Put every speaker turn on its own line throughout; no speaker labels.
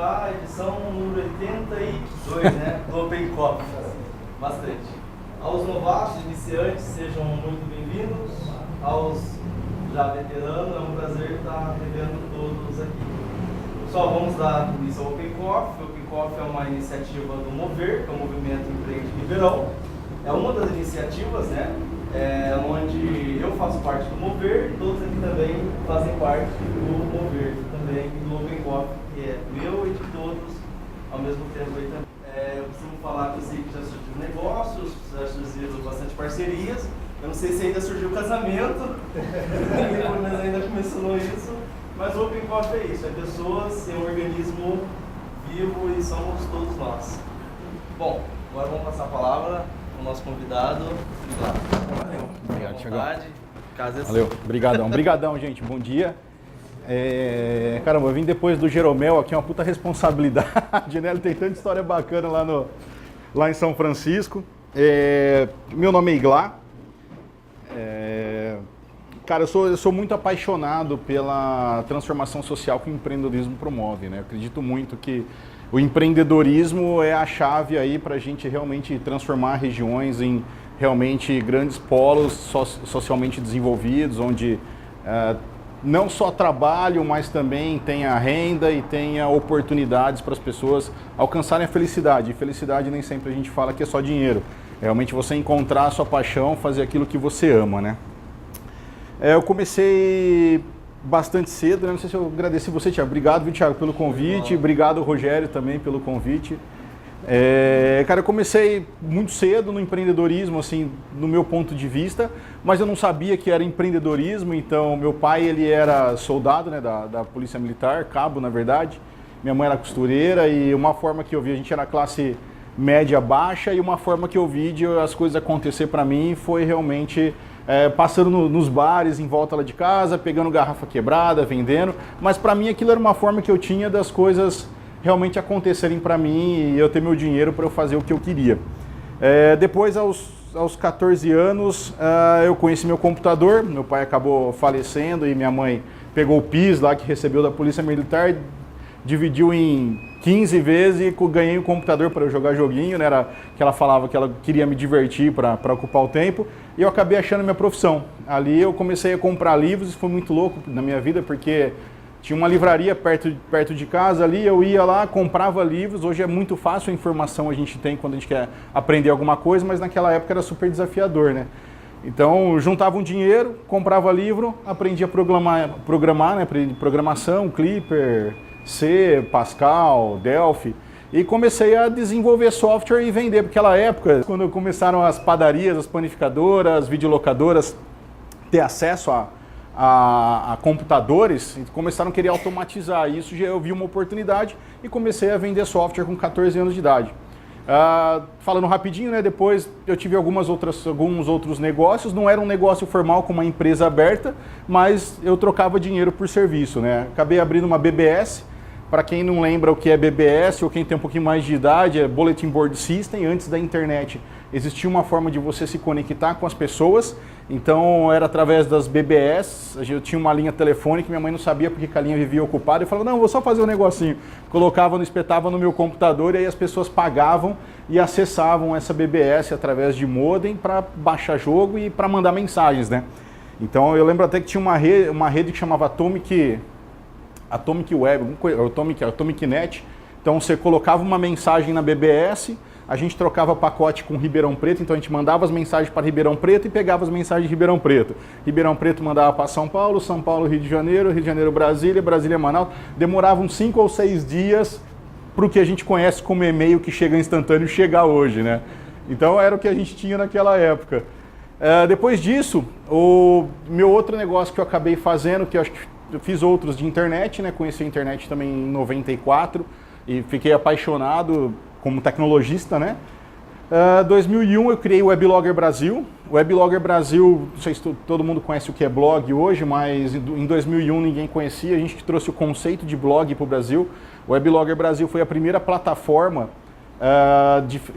a edição número 82, né, do Open Coffee. Bastante. Aos novatos, iniciantes, sejam muito bem-vindos. Aos já veteranos, é um prazer estar revendo todos aqui. Pessoal, vamos dar início ao Open Coffee. O Open Coffee é uma iniciativa do Mover, que é o Movimento Empreende Ribeirão. É uma das iniciativas, né, onde eu faço parte do Mover e todos aqui também fazem parte do Mover, também do Open Coffee, que é meu e de todos ao mesmo tempo aí também. Eu costumo falar que eu sei que já surgiu negócios, já surgiram bastante parcerias. Eu não sei se ainda surgiu casamento, ninguém ainda mencionou isso, mas o Open Coffee é isso, é pessoas, é um organismo vivo e somos todos nós. Bom, agora vamos passar a palavra ao nosso convidado.
Valeu. Obrigado, Thiagão.
Valeu,
brigadão, gente, bom dia. Caramba, eu vim depois do Jeromel aqui, é uma puta responsabilidade, né? Ele tem tanta história bacana lá em São Francisco. Meu nome é Iglá. Cara, eu sou muito apaixonado pela transformação social que o empreendedorismo promove, né? Eu acredito muito que o empreendedorismo é a chave aí para a gente realmente transformar regiões em realmente grandes polos socialmente desenvolvidos, onde não só trabalho, mas também tenha renda e tenha oportunidades para as pessoas alcançarem a felicidade. E felicidade nem sempre a gente fala que é só dinheiro. Realmente você encontrar a sua paixão, fazer aquilo que você ama, né? Eu comecei bastante cedo, né? Não sei se eu agradeci você, Thiago. Obrigado, viu, Thiago, pelo convite. Obrigado, Rogério, também pelo convite. Cara, eu comecei muito cedo no empreendedorismo, assim, no meu ponto de vista, mas eu não sabia que era empreendedorismo. Então, meu pai, ele era soldado, né, da Polícia Militar, cabo, na verdade. Minha mãe era costureira e uma forma que eu vi, a gente era classe média baixa, e uma forma que eu vi de as coisas acontecer para mim foi realmente passando nos bares em volta lá de casa, pegando garrafa quebrada, vendendo, mas para mim aquilo era uma forma que eu tinha das coisas realmente acontecerem para mim e eu ter meu dinheiro para eu fazer o que eu queria. Depois, aos 14 anos, eu conheci meu computador, meu pai acabou falecendo e minha mãe pegou o PIS lá que recebeu da Polícia Militar, dividiu em 15 vezes e ganhei um computador para eu jogar joguinho, né? Era que ela falava que ela queria me divertir para ocupar o tempo, e eu acabei achando minha profissão. Ali eu comecei a comprar livros, isso foi muito louco na minha vida, porque tinha uma livraria perto de casa ali, eu ia lá, comprava livros. Hoje é muito fácil a informação a gente tem quando a gente quer aprender alguma coisa, mas naquela época era super desafiador, né? Então, juntava um dinheiro, comprava livro, aprendia a programar, né? Aprendi programação, Clipper, C, Pascal, Delphi, e comecei a desenvolver software e vender. Porque naquela época, quando começaram as padarias, as panificadoras, as videolocadoras ter acesso a computadores, começaram a querer automatizar isso. Eu vi uma oportunidade e comecei a vender software com 14 anos de idade. Falando rapidinho, né, depois eu tive alguns outros negócios. Não era um negócio formal com uma empresa aberta, mas eu trocava dinheiro por serviço, né? Acabei abrindo uma BBS. Para quem não lembra o que é BBS, ou quem tem um pouquinho mais de idade, é Bulletin Board System. Antes da internet existia uma forma de você se conectar com as pessoas, então era através das BBS. Eu tinha uma linha telefônica, minha mãe não sabia porque a linha vivia ocupada, eu falava, não, vou só fazer um negocinho. Colocava, espetava no meu computador, e aí as pessoas pagavam e acessavam essa BBS através de modem para baixar jogo e para mandar mensagens, né? Então eu lembro até que tinha uma rede que chamava Atomic Web, Atomic Net. Então você colocava uma mensagem na BBS, a gente trocava pacote com Ribeirão Preto, então a gente mandava as mensagens para Ribeirão Preto e pegava as mensagens de Ribeirão Preto. Ribeirão Preto mandava para São Paulo, São Paulo, Rio de Janeiro, Brasília, Brasília, Manaus. Demoravam 5 ou 6 dias para o que a gente conhece como e-mail que chega instantâneo chegar hoje, né? Então era o que a gente tinha naquela época. Depois disso, o meu outro negócio que eu acabei fazendo, que eu acho que eu fiz outros de internet, né? Conheci a internet também em 94 e fiquei apaixonado como tecnologista, né? 2001 eu criei o Weblogger Brasil. O Weblogger Brasil, não sei se todo mundo conhece o que é blog hoje, mas em 2001 ninguém conhecia. A gente trouxe o conceito de blog para o Brasil. O Weblogger Brasil foi a primeira plataforma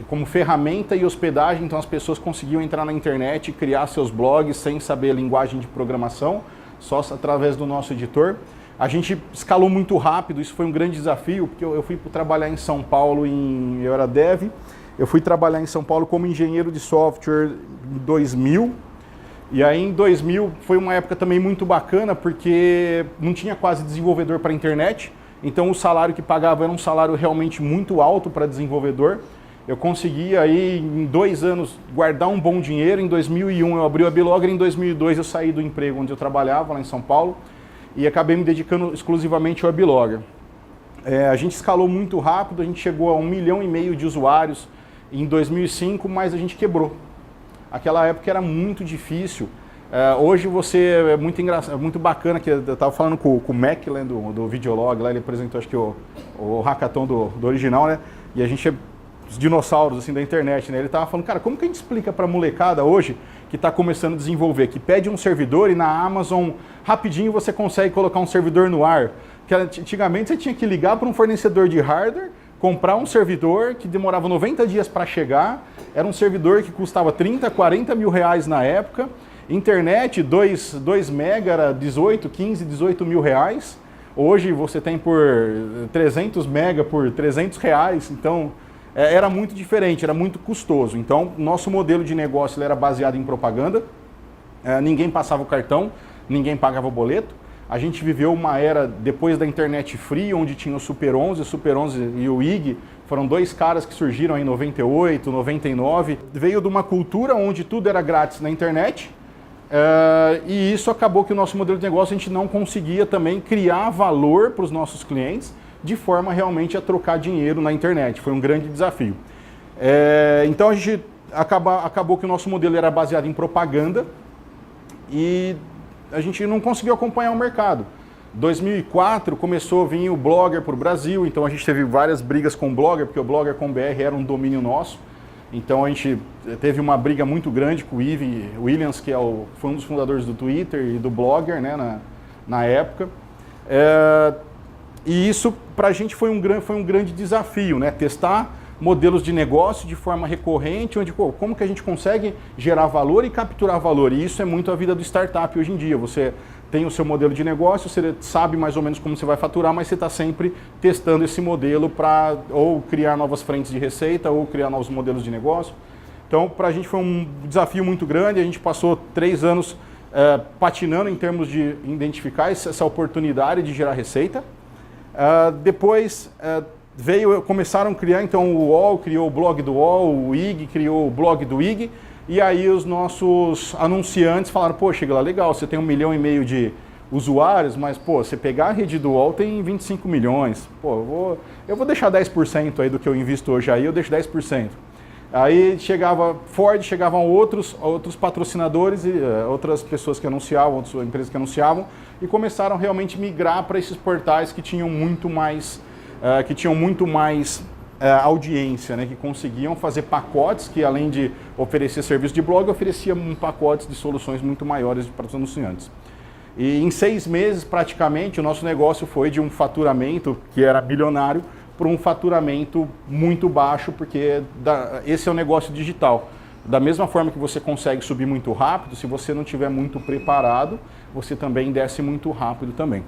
como ferramenta e hospedagem, então as pessoas conseguiam entrar na internet e criar seus blogs sem saber a linguagem de programação, só através do nosso editor. A gente escalou muito rápido, isso foi um grande desafio, porque eu fui trabalhar em São Paulo, eu era dev, eu fui trabalhar em São Paulo como engenheiro de software em 2000, e aí em 2000 foi uma época também muito bacana, porque não tinha quase desenvolvedor para a internet, então o salário que pagava era um salário realmente muito alto para desenvolvedor. Eu consegui aí em 2 anos guardar um bom dinheiro. Em 2001 eu abri o Abilogger, em 2002 eu saí do emprego onde eu trabalhava lá em São Paulo e acabei me dedicando exclusivamente ao Abilogger. A gente escalou muito rápido, a gente chegou a 1,5 milhão de usuários em 2005, mas a gente quebrou. Aquela época era muito difícil. Hoje você é muito engraçado, muito bacana, que eu estava falando com o Mac lá do Videolog, lá ele apresentou acho que o hackathon do original, né? E a gente os dinossauros assim da internet, né? Ele estava falando, cara, como que a gente explica para a molecada hoje que está começando a desenvolver, que pede um servidor e na Amazon rapidinho você consegue colocar um servidor no ar? Que antigamente você tinha que ligar para um fornecedor de hardware, comprar um servidor que demorava 90 dias para chegar, era um servidor que custava 30, 40 mil reais na época, internet 2 mega era 15, 18 mil reais, hoje você tem por 300 mega por 300 reais, então era muito diferente, era muito custoso. Então, nosso modelo de negócio ele era baseado em propaganda, ninguém passava o cartão, ninguém pagava o boleto. A gente viveu uma era depois da internet free, onde tinha o Super 11, e o IG, foram 2 caras que surgiram em 98, 99. Veio de uma cultura onde tudo era grátis na internet, e isso acabou que o nosso modelo de negócio a gente não conseguia também criar valor para os nossos clientes, de forma realmente a trocar dinheiro na internet. Foi um grande desafio. Então a gente acabou que o nosso modelo era baseado em propaganda e a gente não conseguiu acompanhar o mercado. 2004 começou a vir o Blogger para o Brasil, então a gente teve várias brigas com o Blogger, porque o Blogger com BR era um domínio nosso. Então a gente teve uma briga muito grande com o Ivan Williams, que foi um dos fundadores do Twitter e do Blogger, né, na época. E isso para a gente foi um grande desafio, né? Testar modelos de negócio de forma recorrente, onde como que a gente consegue gerar valor e capturar valor. E isso é muito a vida do startup hoje em dia. Você tem o seu modelo de negócio, você sabe mais ou menos como você vai faturar, mas você está sempre testando esse modelo para ou criar novas frentes de receita ou criar novos modelos de negócio. Então, para a gente foi um desafio muito grande. A gente passou 3 anos patinando em termos de identificar essa oportunidade de gerar receita. Depois começaram a criar, então o UOL criou o blog do UOL, o IG criou o blog do IG, e aí os nossos anunciantes falaram, pô, chega lá, legal, você tem 1,5 milhão de usuários, mas pô, você pegar a rede do UOL tem 25 milhões, pô, eu vou deixar 10% aí do que eu invisto hoje aí, eu deixo 10%. Aí chegavam outros patrocinadores e outras pessoas que anunciavam, outras empresas que anunciavam, e começaram realmente a migrar para esses portais que tinham muito mais, audiência, né, que conseguiam fazer pacotes que, além de oferecer serviço de blog, ofereciam pacotes de soluções muito maiores para os anunciantes. E em 6 meses, praticamente, o nosso negócio foi de um faturamento que era bilionário para um faturamento muito baixo, porque esse é o negócio digital. Da mesma forma que você consegue subir muito rápido, se você não estiver muito preparado, você também desce muito rápido também.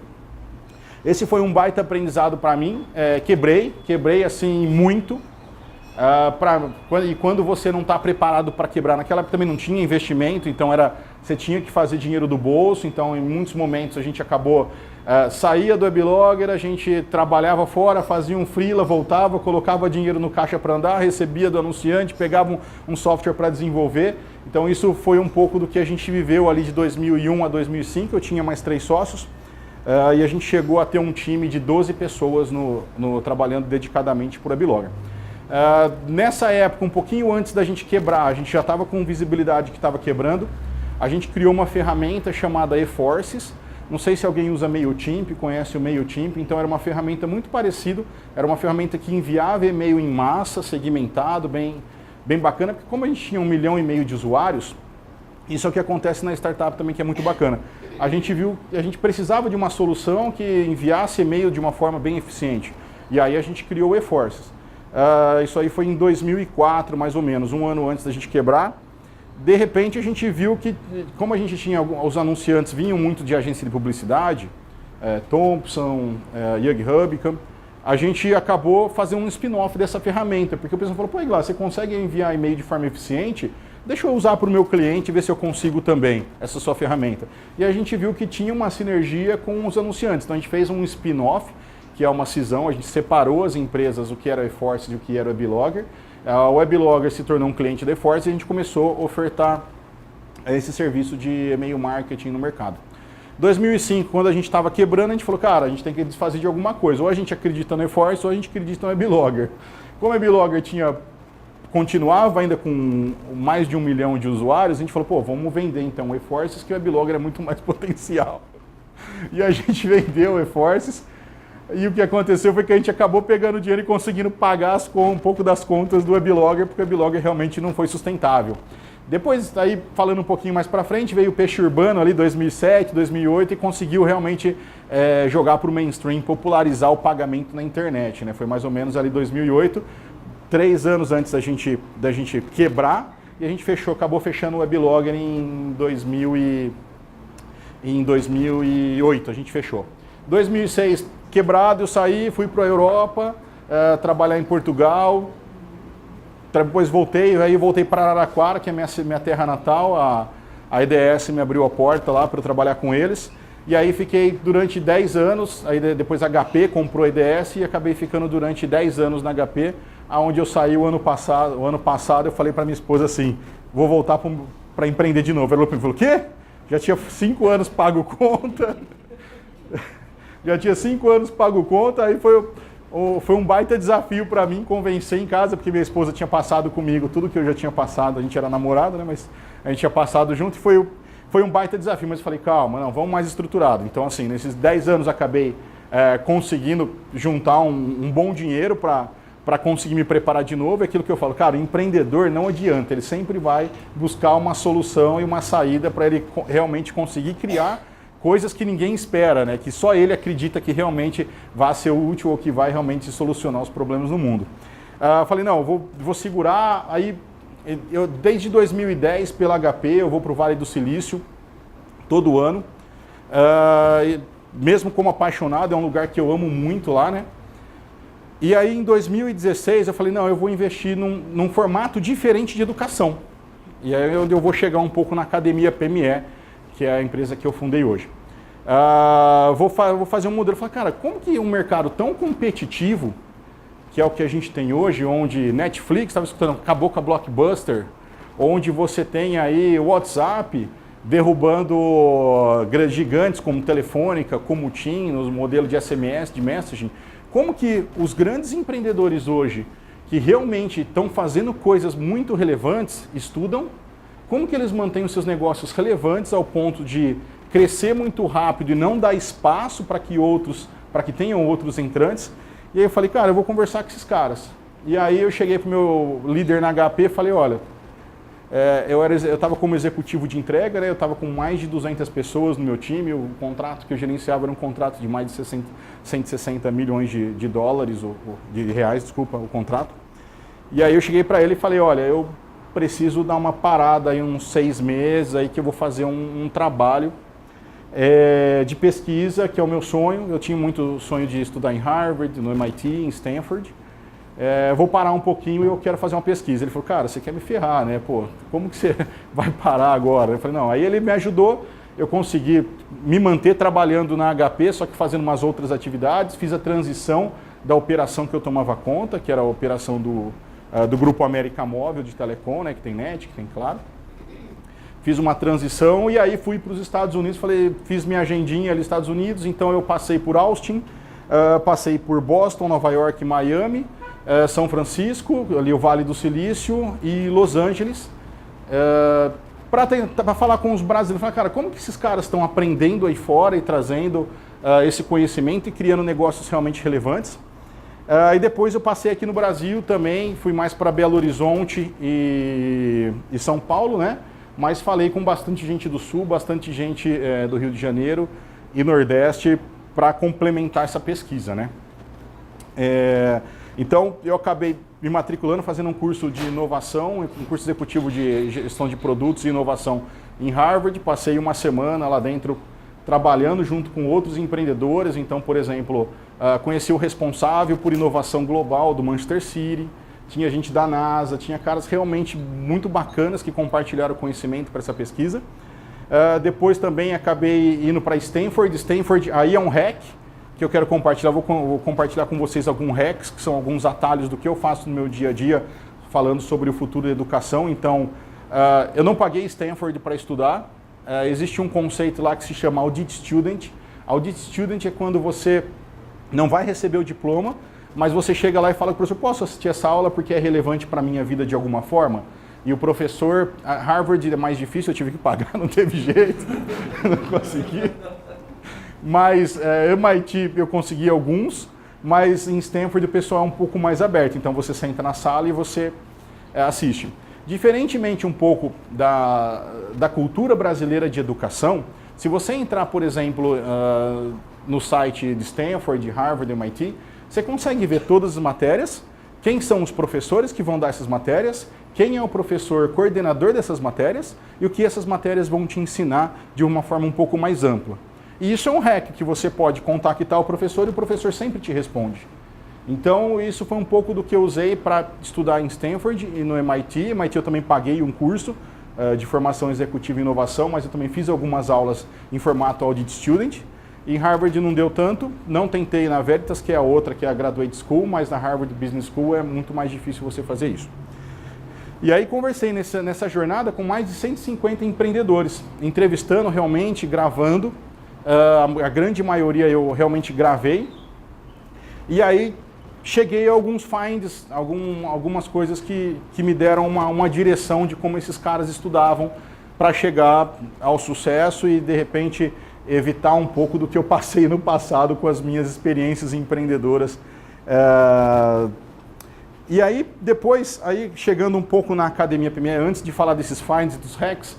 Esse foi um baita aprendizado para mim, quebrei assim muito, e quando você não está preparado para quebrar, naquela época também não tinha investimento, então você tinha que fazer dinheiro do bolso, então em muitos momentos a gente acabou, saía do Abilogger, a gente trabalhava fora, fazia um freela, voltava, colocava dinheiro no caixa para andar, recebia do anunciante, pegava um software para desenvolver, então isso foi um pouco do que a gente viveu ali de 2001 a 2005, eu tinha mais 3 sócios, e a gente chegou a ter um time de 12 pessoas trabalhando dedicadamente por Abilogger. Nessa época, um pouquinho antes da gente quebrar, a gente já estava com visibilidade que estava quebrando, a gente criou uma ferramenta chamada eForces. Não sei se alguém usa MailChimp, conhece o MailChimp, então era uma ferramenta muito parecida, era uma ferramenta que enviava e-mail em massa, segmentado, bem bacana, porque como a gente tinha 1,5 milhão de usuários, isso é o que acontece na startup também, que é muito bacana. A gente viu que a gente precisava de uma solução que enviasse e-mail de uma forma bem eficiente, e aí a gente criou o eForces. Isso aí foi em 2004, mais ou menos, um ano antes da gente quebrar. De repente a gente viu que, como a gente tinha, os anunciantes vinham muito de agência de publicidade, Thompson, Young Hub, a gente acabou fazendo um spin-off dessa ferramenta, porque o pessoal falou, pô, Iglar, você consegue enviar e-mail de forma eficiente? Deixa eu usar para o meu cliente e ver se eu consigo também essa sua ferramenta. E a gente viu que tinha uma sinergia com os anunciantes, então a gente fez um spin-off, que é uma cisão, a gente separou as empresas, o que era o eForce e o que era o Weblogger. A Weblogger se tornou um cliente da eForce e a gente começou a ofertar esse serviço de e-mail marketing no mercado. 2005, quando a gente estava quebrando, a gente falou, cara, a gente tem que desfazer de alguma coisa. Ou a gente acredita no eForce, ou a gente acredita no Weblogger. Como o Weblogger continuava ainda com mais de 1 milhão de usuários, a gente falou, pô, vamos vender então o eForces, que o Weblogger é muito mais potencial. E a gente vendeu o eForces, e o que aconteceu foi que a gente acabou pegando dinheiro e conseguindo pagar um pouco das contas do Weblogger, porque o Weblogger realmente não foi sustentável. Depois, aí, falando um pouquinho mais para frente, veio o Peixe Urbano ali 2007, 2008 e conseguiu realmente jogar para o mainstream, popularizar o pagamento na internet, né? Foi mais ou menos ali 2008, 3 anos antes da gente quebrar, e a gente acabou fechando o Weblogger em 2008, a gente fechou. 2006 quebrado, eu saí, fui para a Europa, trabalhar em Portugal. Depois voltei para Araraquara, que é minha terra natal, a EDS me abriu a porta lá para eu trabalhar com eles, e aí fiquei durante 10 anos, aí depois a HP comprou a EDS e acabei ficando durante 10 anos na HP, aonde eu saí o ano passado eu falei para minha esposa assim, vou voltar para empreender de novo. Ela falou, o quê? Já tinha 5 anos pago conta, aí foi um baita desafio para mim convencer em casa, porque minha esposa tinha passado comigo tudo que eu já tinha passado, a gente era namorado, né, mas a gente tinha passado junto e foi um baita desafio, mas eu falei, calma, não, vamos mais estruturado. Então, assim, nesses 10 anos acabei conseguindo juntar um bom dinheiro para conseguir me preparar de novo. É aquilo que eu falo, cara, o empreendedor não adianta, ele sempre vai buscar uma solução e uma saída para ele realmente conseguir criar coisas que ninguém espera, né? Que só ele acredita que realmente vai ser útil ou que vai realmente solucionar os problemas no mundo. Falei, não, eu vou segurar. Aí, desde 2010, pela HP, eu vou para o Vale do Silício todo ano. Mesmo como apaixonado, é um lugar que eu amo muito lá, né? E aí, em 2016, eu falei, não, eu vou investir num formato diferente de educação. E aí eu vou chegar um pouco na Academia PME, que é a empresa que eu fundei hoje. Vou fazer um modelo. Falei, cara, como que um mercado tão competitivo, que é o que a gente tem hoje, onde Netflix, estava escutando, acabou com a Blockbuster, onde você tem aí o WhatsApp derrubando gigantes como Telefônica, como TIM, nos modelos de SMS, de messaging, como que os grandes empreendedores hoje, que realmente estão fazendo coisas muito relevantes, estudam, como que eles mantêm os seus negócios relevantes ao ponto de crescer muito rápido e não dar espaço para que tenham outros entrantes. E aí eu falei, cara, eu vou conversar com esses caras. E aí eu cheguei para o meu líder na HP e falei, olha, eu estava como executivo de entrega, né, eu estava com mais de 200 pessoas no meu time, o contrato que eu gerenciava era um contrato de mais de 160 milhões de dólares, ou de reais, desculpa, o contrato. E aí eu cheguei para ele e falei, olha, eu preciso dar uma parada aí uns 6 meses, aí que eu vou fazer um trabalho de pesquisa, que é o meu sonho. Eu tinha muito sonho de estudar em Harvard, no MIT, em Stanford. Vou parar um pouquinho e eu quero fazer uma pesquisa. Ele falou, cara, você quer me ferrar, né? Pô, como que você vai parar agora? Eu falei, não. Aí ele me ajudou, eu consegui me manter trabalhando na HP, só que fazendo umas outras atividades. Fiz a transição da operação que eu tomava conta, que era a operação do Grupo América Móvel de Telecom, né, que tem NET, que tem Claro. Fiz uma transição e aí fui para os Estados Unidos, fiz minha agendinha ali nos Estados Unidos, então eu passei por Austin, passei por Boston, Nova York, Miami, São Francisco, ali o Vale do Silício e Los Angeles, para falar com os brasileiros. Falar, cara, como que esses caras estão aprendendo aí fora e trazendo esse conhecimento e criando negócios realmente relevantes? E depois eu passei aqui no Brasil também, fui mais para Belo Horizonte e São Paulo, né? Mas falei com bastante gente do Sul, bastante gente do Rio de Janeiro e Nordeste para complementar essa pesquisa, né? Então eu acabei me matriculando, fazendo um curso de inovação, um curso executivo de gestão de produtos e inovação em Harvard. Passei uma semana lá dentro trabalhando junto com outros empreendedores. Então, por exemplo, conheci o responsável por inovação global do Manchester City, tinha gente da NASA, tinha caras realmente muito bacanas que compartilharam conhecimento para essa pesquisa. Depois também acabei indo para Stanford. Stanford aí é um hack que eu quero compartilhar. Vou compartilhar com vocês alguns hacks, que são alguns atalhos do que eu faço no meu dia a dia, falando sobre o futuro da educação. Então, eu não paguei Stanford para estudar. Existe um conceito lá que se chama Audit Student. Audit Student é quando você não vai receber o diploma, mas você chega lá e fala para o professor, posso assistir essa aula porque é relevante para a minha vida de alguma forma? E o professor, Harvard é mais difícil, eu tive que pagar, não teve jeito, não consegui. Mas MIT eu consegui alguns, mas em Stanford o pessoal é um pouco mais aberto, então você senta na sala e você assiste. Diferentemente um pouco da cultura brasileira de educação, se você entrar, por exemplo, no site de Stanford, de Harvard, MIT, você consegue ver todas as matérias, quem são os professores que vão dar essas matérias, quem é o professor coordenador dessas matérias e o que essas matérias vão te ensinar de uma forma um pouco mais ampla. E isso é um hack que você pode contactar o professor e o professor sempre te responde. Então, isso foi um pouco do que eu usei para estudar em Stanford e no MIT. MIT eu também paguei um curso de formação executiva e inovação, mas eu também fiz algumas aulas em formato Audit Student. Em Harvard não deu tanto, não tentei na Veritas, que é a outra, que é a Graduate School, mas na Harvard Business School é muito mais difícil você fazer isso. E aí conversei nessa jornada com mais de 150 empreendedores, entrevistando realmente, gravando. A grande maioria eu realmente gravei. E aí cheguei a alguns finds, algumas coisas que me deram uma direção de como esses caras estudavam para chegar ao sucesso e, de repente, evitar um pouco do que eu passei no passado com as minhas experiências empreendedoras. E aí, depois, chegando um pouco na Academia PME, antes de falar desses finds e dos hacks,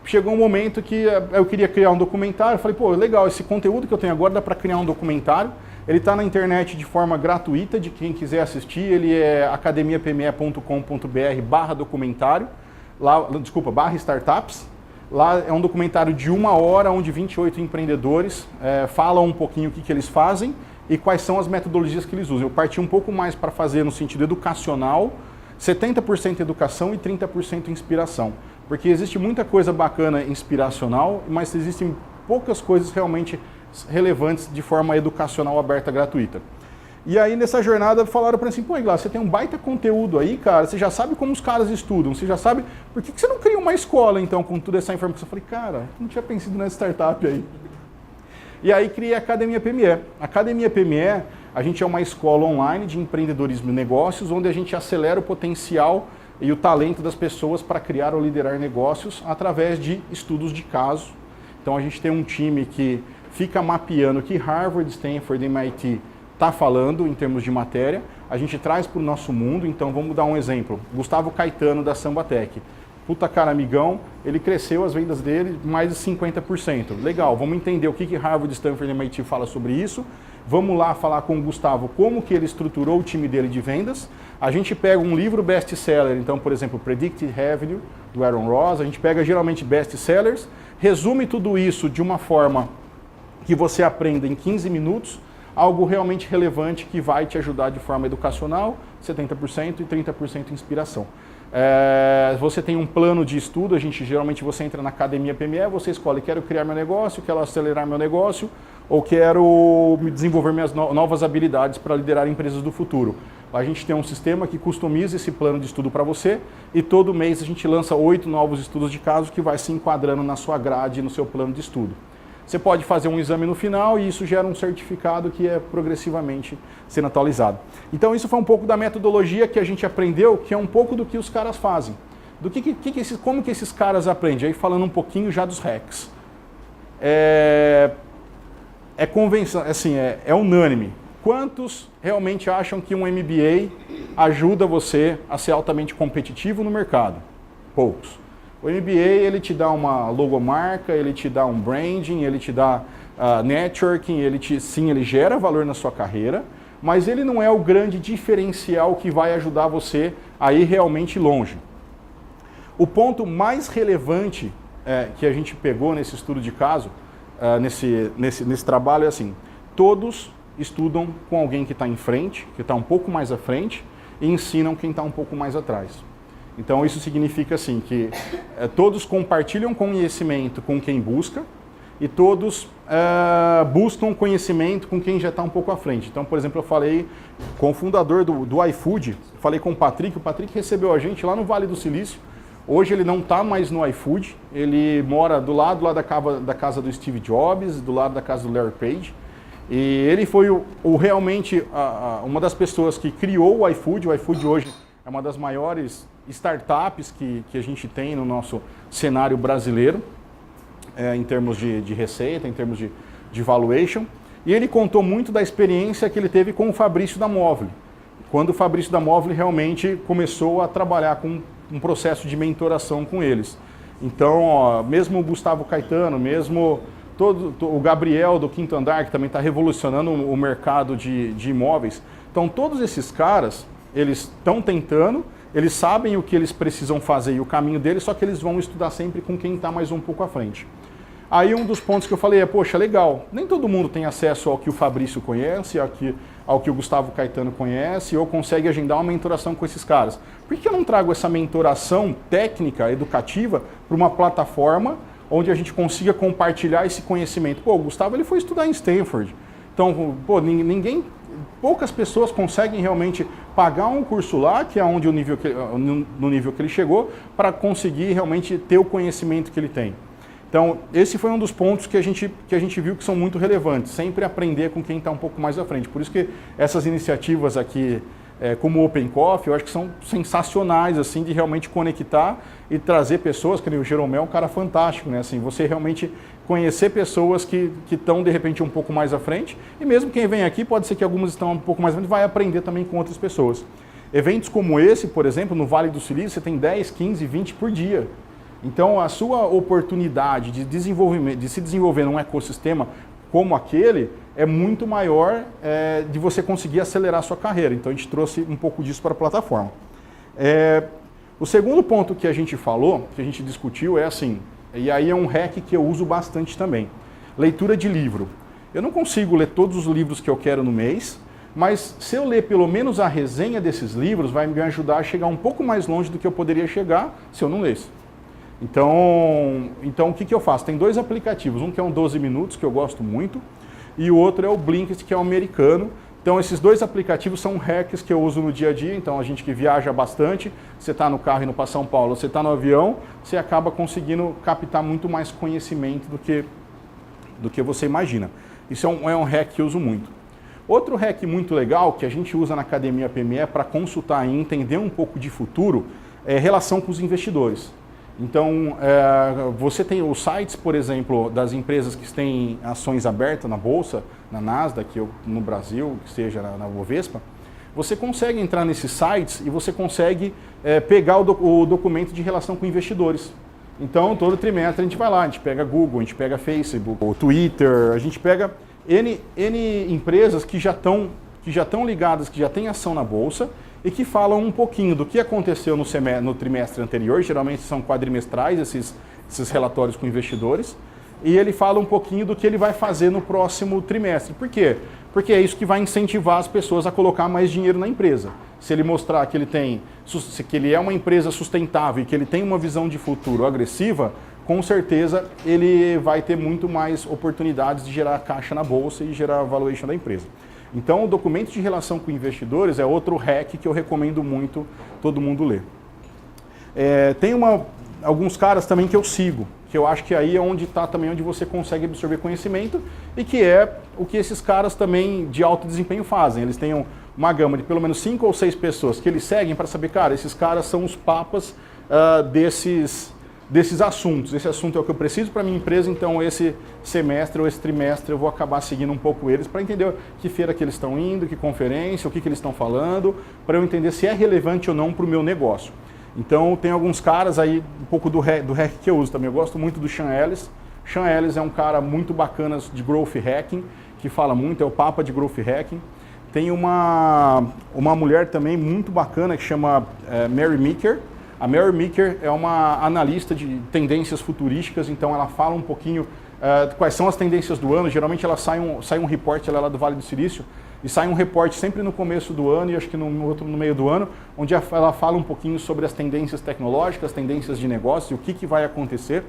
chegou um momento que eu queria criar um documentário. Eu falei, pô, legal, esse conteúdo que eu tenho agora dá para criar um documentário. Ele está na internet de forma gratuita, de quem quiser assistir. Ele é academiapme.com.br/documentário, /startups. Lá é um documentário de 1 hora, onde 28 empreendedores falam um pouquinho o que eles fazem e quais são as metodologias que eles usam. Eu parti um pouco mais para fazer no sentido educacional, 70% educação e 30% inspiração. Porque existe muita coisa bacana inspiracional, mas existem poucas coisas realmente relevantes de forma educacional aberta, gratuita. E aí nessa jornada falaram para mim assim, pô, Iglar, você tem um baita conteúdo aí, cara, você já sabe como os caras estudam, você já sabe, por que você não cria uma escola então com toda essa informação? Eu falei, cara, não tinha pensado nessa startup aí. E aí criei a Academia PME. A Academia PME, a gente é uma escola online de empreendedorismo e negócios, onde a gente acelera o potencial e o talento das pessoas para criar ou liderar negócios através de estudos de caso. Então a gente tem um time que fica mapeando o que Harvard, Stanford, MIT está falando em termos de matéria, a gente traz para o nosso mundo. Então vamos dar um exemplo, Gustavo Caetano da Sambatec, puta cara amigão, ele cresceu as vendas dele mais de 50%, legal, vamos entender o que Harvard, Stanford e MIT fala sobre isso, vamos lá falar com o Gustavo como que ele estruturou o time dele de vendas, a gente pega um livro best-seller, então por exemplo Predictive Revenue, do Aaron Ross, a gente pega geralmente best-sellers, resume tudo isso de uma forma que você aprenda em 15 minutos, algo realmente relevante que vai te ajudar de forma educacional, 70% e 30% inspiração. Você tem um plano de estudo, geralmente você entra na Academia PME, você escolhe, quero criar meu negócio, quero acelerar meu negócio, ou quero desenvolver minhas novas habilidades para liderar empresas do futuro. A gente tem um sistema que customiza esse plano de estudo para você e todo mês a gente lança 8 novos estudos de caso que vai se enquadrando na sua grade, no seu plano de estudo. Você pode fazer um exame no final e isso gera um certificado que é progressivamente sendo atualizado. Então isso foi um pouco da metodologia que a gente aprendeu, que é um pouco do que os caras fazem. Como que esses caras aprendem? Aí falando um pouquinho já dos hacks. Convenção, assim, é unânime. Quantos realmente acham que um MBA ajuda você a ser altamente competitivo no mercado? Poucos. O MBA, ele te dá uma logomarca, ele te dá um branding, ele te dá networking, ele gera valor na sua carreira, mas ele não é o grande diferencial que vai ajudar você a ir realmente longe. O ponto mais relevante que a gente pegou nesse estudo de caso nesse trabalho é assim, todos estudam com alguém que está em frente, que está um pouco mais à frente, e ensinam quem está um pouco mais atrás. Então isso significa assim, que todos compartilham conhecimento com quem busca, e todos buscam conhecimento com quem já está um pouco à frente. Então, por exemplo, eu falei com o fundador do iFood, falei com o Patrick recebeu a gente lá no Vale do Silício. Hoje ele não está mais no iFood, ele mora do lado lá da casa do Steve Jobs, do lado da casa do Larry Page. E ele foi realmente uma das pessoas que criou o iFood. O iFood hoje é uma das maiores startups que a gente tem no nosso cenário brasileiro. Em termos de receita, em termos de valuation. E ele contou muito da experiência que ele teve com o Fabrício da Movile. Quando o Fabrício da Movile realmente começou a trabalhar com um processo de mentoração com eles. Então, mesmo o Gustavo Caetano, mesmo o Gabriel do Quinto Andar, que também está revolucionando o mercado de imóveis. Então, todos esses caras, eles estão tentando, eles sabem o que eles precisam fazer e o caminho deles, só que eles vão estudar sempre com quem está mais um pouco à frente. Aí um dos pontos que eu falei é, poxa, legal, nem todo mundo tem acesso ao que o Fabrício conhece, ao que o Gustavo Caetano conhece, ou consegue agendar uma mentoração com esses caras. Por que eu não trago essa mentoração técnica, educativa, para uma plataforma onde a gente consiga compartilhar esse conhecimento? Pô, o Gustavo ele foi estudar em Stanford, então, pô, poucas pessoas conseguem realmente pagar um curso lá, que é onde no nível que ele chegou, para conseguir realmente ter o conhecimento que ele tem. Então, esse foi um dos pontos que a gente viu que são muito relevantes, sempre aprender com quem está um pouco mais à frente. Por isso que essas iniciativas aqui, como o Open Coffee, eu acho que são sensacionais, assim, de realmente conectar e trazer pessoas, que nem o Jeromel é um cara fantástico, né? Assim, você realmente conhecer pessoas que estão, de repente, um pouco mais à frente, e mesmo quem vem aqui, pode ser que algumas estão um pouco mais à frente, vai aprender também com outras pessoas. Eventos como esse, por exemplo, no Vale do Silício, você tem 10, 15, 20 por dia. Então, a sua oportunidade de se desenvolver num ecossistema como aquele é muito maior de você conseguir acelerar a sua carreira. Então, a gente trouxe um pouco disso para a plataforma. O segundo ponto que a gente falou, que a gente discutiu, é assim, e aí é um hack que eu uso bastante também. Leitura de livro. Eu não consigo ler todos os livros que eu quero no mês, mas se eu ler pelo menos a resenha desses livros, vai me ajudar a chegar um pouco mais longe do que eu poderia chegar se eu não lesse. Então o que eu faço? Tem dois aplicativos, um que é um 12 minutos, que eu gosto muito, e o outro é o Blinkist, que é um americano. Então esses dois aplicativos são hacks que eu uso no dia a dia. Então a gente que viaja bastante, você está no carro indo para São Paulo, você está no avião, você acaba conseguindo captar muito mais conhecimento do que você imagina. Isso é um hack que eu uso muito. Outro hack muito legal que a gente usa na Academia PME para consultar e entender um pouco de futuro é relação com os investidores. Então, você tem os sites, por exemplo, das empresas que têm ações abertas na Bolsa, na Nasdaq, no Brasil, que seja na Bovespa, você consegue entrar nesses sites e você consegue pegar o documento de relação com investidores. Então, todo trimestre a gente vai lá, a gente pega Google, a gente pega Facebook, o Twitter, a gente pega N empresas que já estão ligadas, que já têm ação na Bolsa, e que falam um pouquinho do que aconteceu no trimestre anterior, geralmente são quadrimestrais esses relatórios com investidores, e ele fala um pouquinho do que ele vai fazer no próximo trimestre. Por quê? Porque é isso que vai incentivar as pessoas a colocar mais dinheiro na empresa. Se ele mostrar que ele é uma empresa sustentável e que ele tem uma visão de futuro agressiva, com certeza ele vai ter muito mais oportunidades de gerar caixa na bolsa e gerar valuation da empresa. Então, o documento de relação com investidores é outro hack que eu recomendo muito todo mundo ler. Tem alguns caras também que eu sigo, que eu acho que aí é onde está também onde você consegue absorver conhecimento e que é o que esses caras também de alto desempenho fazem. Eles têm uma gama de pelo menos 5 ou 6 pessoas que eles seguem para saber, cara, esses caras são os papas desses assuntos. Esse assunto é o que eu preciso para minha empresa, então esse semestre ou esse trimestre eu vou acabar seguindo um pouco eles para entender que feira que eles estão indo, que conferência, o que eles estão falando, para eu entender se é relevante ou não para o meu negócio. Então tem alguns caras aí, um pouco do hack que eu uso também. Eu gosto muito do Sean Ellis. Sean Ellis é um cara muito bacana de growth hacking, que fala muito, é o papa de growth hacking. Tem uma mulher também muito bacana que chama Mary Meeker. A Mary Meeker é uma analista de tendências futurísticas, então ela fala um pouquinho quais são as tendências do ano. Geralmente ela sai um report, ela é lá do Vale do Silício, e sai um report sempre no começo do ano e acho que no outro no meio do ano, onde ela fala um pouquinho sobre as tendências tecnológicas, tendências de negócio, o que vai acontecer.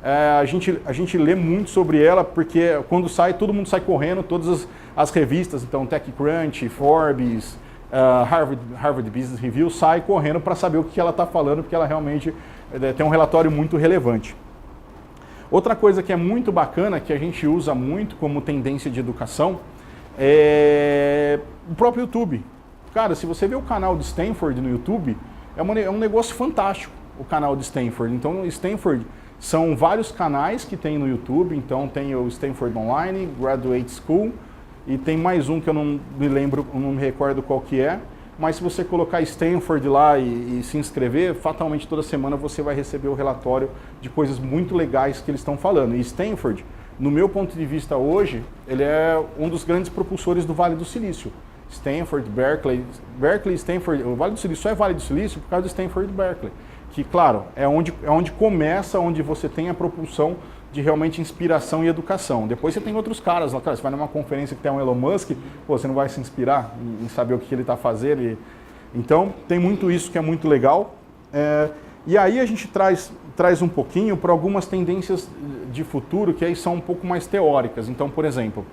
A gente lê muito sobre ela, porque quando sai, todo mundo sai correndo, todas as revistas, então TechCrunch, Forbes, Harvard Business Review, sai correndo para saber o que ela está falando, porque ela realmente tem um relatório muito relevante. Outra coisa que é muito bacana, que a gente usa muito como tendência de educação, é o próprio YouTube. Cara, se você vê o canal de Stanford no YouTube, é um negócio fantástico, o canal de Stanford. Então, Stanford são vários canais que tem no YouTube, então tem o Stanford Online, Graduate School, e tem mais um que eu não me lembro, não me recordo qual que é, mas se você colocar Stanford lá e se inscrever, fatalmente toda semana você vai receber o relatório de coisas muito legais que eles estão falando. E Stanford, no meu ponto de vista hoje, ele é um dos grandes propulsores do Vale do Silício. Stanford, Berkeley, Stanford, o Vale do Silício só é Vale do Silício por causa de Stanford e Berkeley, que claro, é onde começa, onde você tem a propulsão de realmente inspiração e educação. Depois você tem outros caras lá, cara, você vai numa conferência que tem um Elon Musk, pô, você não vai se inspirar em saber o que ele está fazendo. Então, tem muito isso que é muito legal. E aí a gente traz um pouquinho para algumas tendências de futuro que aí são um pouco mais teóricas. Então, por exemplo,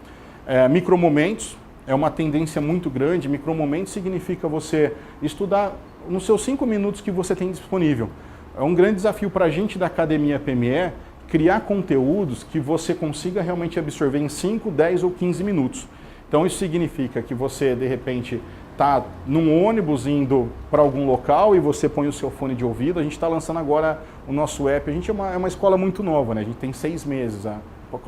micromomentos é uma tendência muito grande. Micromomentos significa você estudar nos seus 5 minutos que você tem disponível. É um grande desafio para a gente da Academia PME criar conteúdos que você consiga realmente absorver em 5, 10 ou 15 minutos. Então isso significa que você, de repente, está num ônibus indo para algum local e você põe o seu fone de ouvido. A gente está lançando agora o nosso app. A gente é uma escola muito nova, né? A gente tem 6 meses,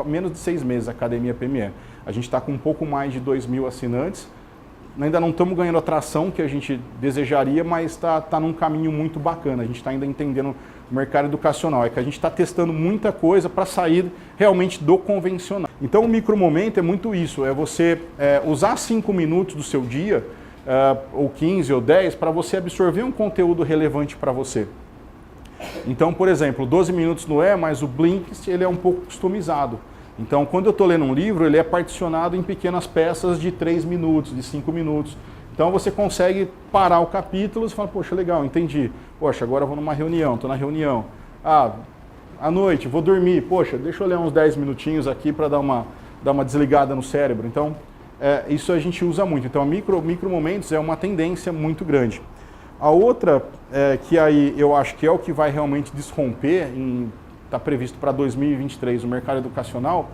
menos de 6 meses a Academia PME. A gente está com um pouco mais de 2.000 assinantes. Ainda não estamos ganhando a atração que a gente desejaria, mas está num caminho muito bacana. A gente está ainda entendendo o mercado educacional. É que a gente está testando muita coisa para sair realmente do convencional. Então o micromomento é muito isso, é você usar 5 minutos do seu dia, ou 15 ou 10, para você absorver um conteúdo relevante para você. Então, por exemplo, 12 minutos não é, mas o Blinkist ele é um pouco customizado. Então, quando eu estou lendo um livro, ele é particionado em pequenas peças de 3 minutos, de 5 minutos. Então, você consegue parar o capítulo e falar, poxa, legal, entendi. Poxa, agora eu vou numa reunião, estou na reunião. À noite, vou dormir. Poxa, deixa eu ler uns 10 minutinhos aqui para dar uma desligada no cérebro. Então, isso a gente usa muito. Então, micromomentos é uma tendência muito grande. A outra, que aí eu acho que é o que vai realmente desromper está previsto para 2023 no mercado educacional,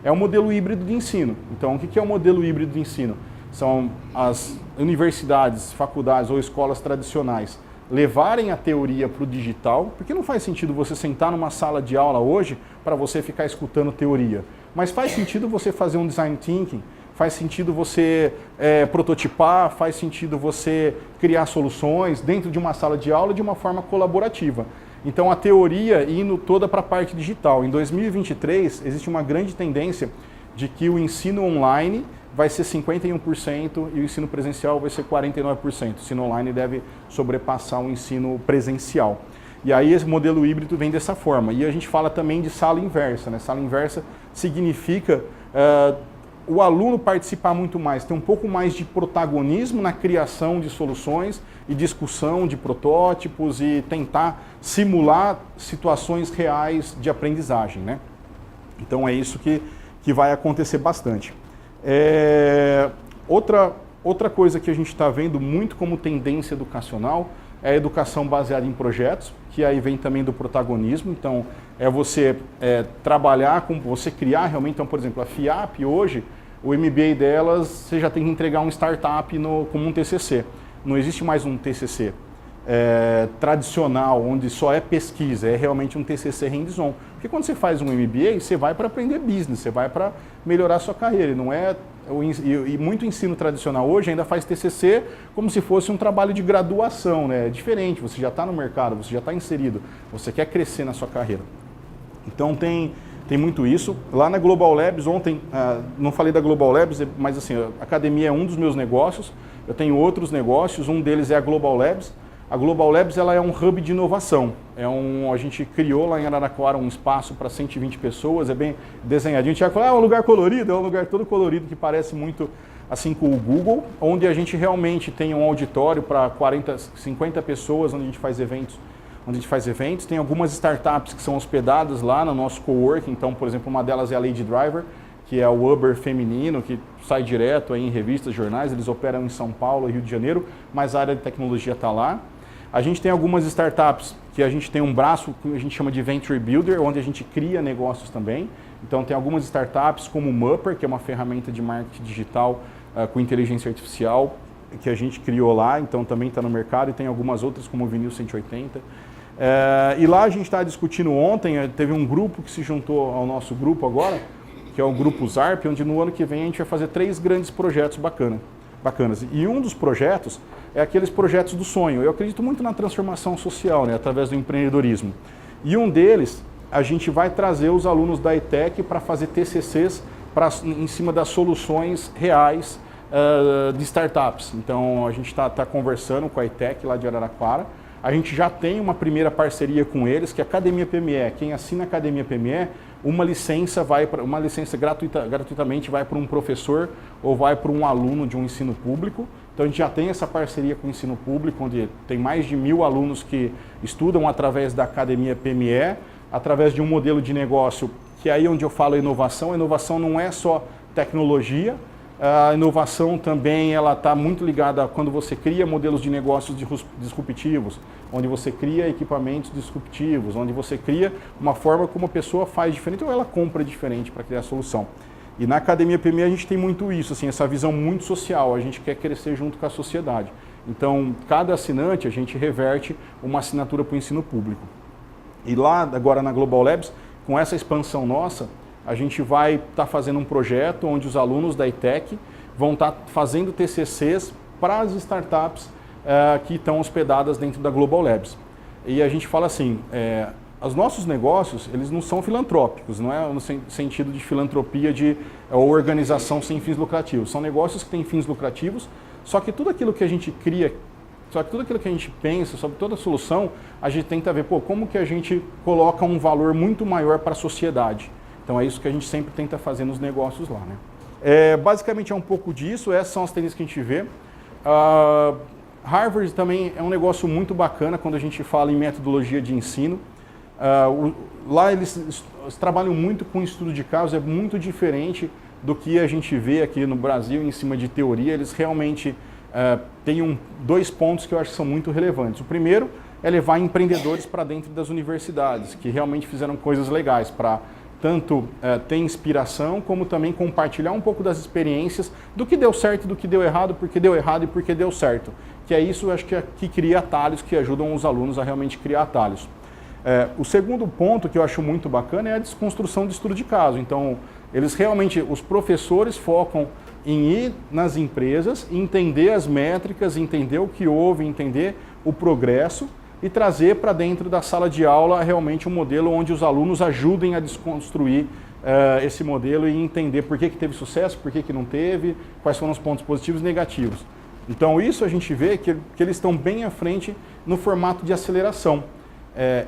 é o modelo híbrido de ensino. Então, o que é o modelo híbrido de ensino? São as universidades, faculdades ou escolas tradicionais levarem a teoria para o digital, porque não faz sentido você sentar numa sala de aula hoje para você ficar escutando teoria, mas faz sentido você fazer um design thinking, faz sentido você prototipar, faz sentido você criar soluções dentro de uma sala de aula de uma forma colaborativa. Então a teoria indo toda para a parte digital. Em 2023 existe uma grande tendência de que o ensino online vai ser 51% e o ensino presencial vai ser 49%. O ensino online deve sobrepassar o ensino presencial. E aí esse modelo híbrido vem dessa forma. E a gente fala também de sala inversa, né? Sala inversa significa o aluno participar muito mais, ter um pouco mais de protagonismo na criação de soluções e discussão de protótipos e tentar simular situações reais de aprendizagem, né? Então é isso que vai acontecer bastante. Outra coisa que a gente está vendo muito como tendência educacional é a educação baseada em projetos, que aí vem também do protagonismo. Então é você trabalhar com, você criar realmente, então por exemplo, a FIAP hoje, o MBA delas, você já tem que entregar um startup como um TCC. Não existe mais um TCC tradicional, onde só é pesquisa, é realmente um TCC hands-on. Porque quando você faz um MBA, você vai para aprender business, você vai para melhorar a sua carreira. Não é, e muito ensino tradicional hoje ainda faz TCC como se fosse um trabalho de graduação, né? É diferente, você já está no mercado, você já está inserido, você quer crescer na sua carreira. Então tem muito isso. Lá na Global Labs, ontem, não falei da Global Labs, mas assim, a academia é um dos meus negócios, eu tenho outros negócios, um deles é a Global Labs. A Global Labs ela é um hub de inovação. A gente criou lá em Araraquara um espaço para 120 pessoas, é bem desenhadinho. A gente já fala, é um lugar colorido, é um lugar todo colorido que parece muito assim com o Google, onde a gente realmente tem um auditório para 40, 50 pessoas, onde a gente faz eventos. Tem algumas startups que são hospedadas lá no nosso coworking. Então, por exemplo, uma delas é a Lady Driver, que é o Uber feminino, que sai direto aí em revistas, jornais. Eles operam em São Paulo e Rio de Janeiro, mas a área de tecnologia está lá. A gente tem algumas startups que a gente tem um braço que a gente chama de Venture Builder, onde a gente cria negócios também. Então tem algumas startups como o Mupper, que é uma ferramenta de marketing digital com inteligência artificial, que a gente criou lá, então também está no mercado, e tem algumas outras como o Vinil 180. E lá a gente está discutindo ontem, teve um grupo que se juntou ao nosso grupo agora, que é o Grupo Zarp, onde no ano que vem a gente vai fazer 3 grandes projetos bacanas. E um dos projetos é aqueles projetos do sonho. Eu acredito muito na transformação social, né, através do empreendedorismo. E um deles, a gente vai trazer os alunos da ETEC para fazer TCCs em cima das soluções reais de startups. Então a gente está conversando com a ETEC lá de Araraquara. A gente já tem uma primeira parceria com eles, que é a Academia PME. Quem assina a Academia PME, uma licença gratuitamente vai para um professor ou vai para um aluno de um ensino público. Então a gente já tem essa parceria com o ensino público, onde tem mais de 1000 alunos que estudam através da Academia PME, através de um modelo de negócio, que é aí onde eu falo inovação. A inovação não é só tecnologia, a inovação também ela está muito ligada a quando você cria modelos de negócios disruptivos, onde você cria equipamentos disruptivos, onde você cria uma forma como a pessoa faz diferente ou ela compra diferente para criar a solução. E na Academia PME a gente tem muito isso, assim, essa visão muito social, a gente quer crescer junto com a sociedade. Então, cada assinante a gente reverte uma assinatura para o ensino público. E lá, agora na Global Labs, com essa expansão nossa, a gente vai estar fazendo um projeto onde os alunos da ETEC vão estar fazendo TCCs para as startups que estão hospedadas dentro da Global Labs. E a gente fala assim, os nossos negócios, eles não são filantrópicos, não é no sentido de filantropia de organização sem fins lucrativos. São negócios que têm fins lucrativos, só que tudo aquilo que a gente cria, só que tudo aquilo que a gente pensa, sobre toda a solução, a gente tenta ver, como que a gente coloca um valor muito maior para a sociedade. Então é isso que a gente sempre tenta fazer nos negócios lá, né? Basicamente é um pouco disso, essas são as tendências que a gente vê. Harvard também é um negócio muito bacana quando a gente fala em metodologia de ensino. Lá eles trabalham muito com estudo de casos, é muito diferente do que a gente vê aqui no Brasil em cima de teoria. Eles realmente têm 2 pontos que eu acho que são muito relevantes. O primeiro é levar empreendedores para dentro das universidades, que realmente fizeram coisas legais para tanto ter inspiração, como também compartilhar um pouco das experiências do que deu certo, do que deu errado, porque deu errado e porque deu certo. Que é isso, eu acho que cria atalhos, que ajudam os alunos a realmente criar atalhos. O segundo ponto que eu acho muito bacana é a desconstrução do estudo de caso. Então, eles realmente, os professores focam em ir nas empresas, entender as métricas, entender o que houve, entender o progresso, e trazer para dentro da sala de aula realmente um modelo onde os alunos ajudem a desconstruir esse modelo e entender por que teve sucesso, por que não teve, quais foram os pontos positivos e negativos. Então isso a gente vê que eles estão bem à frente no formato de aceleração.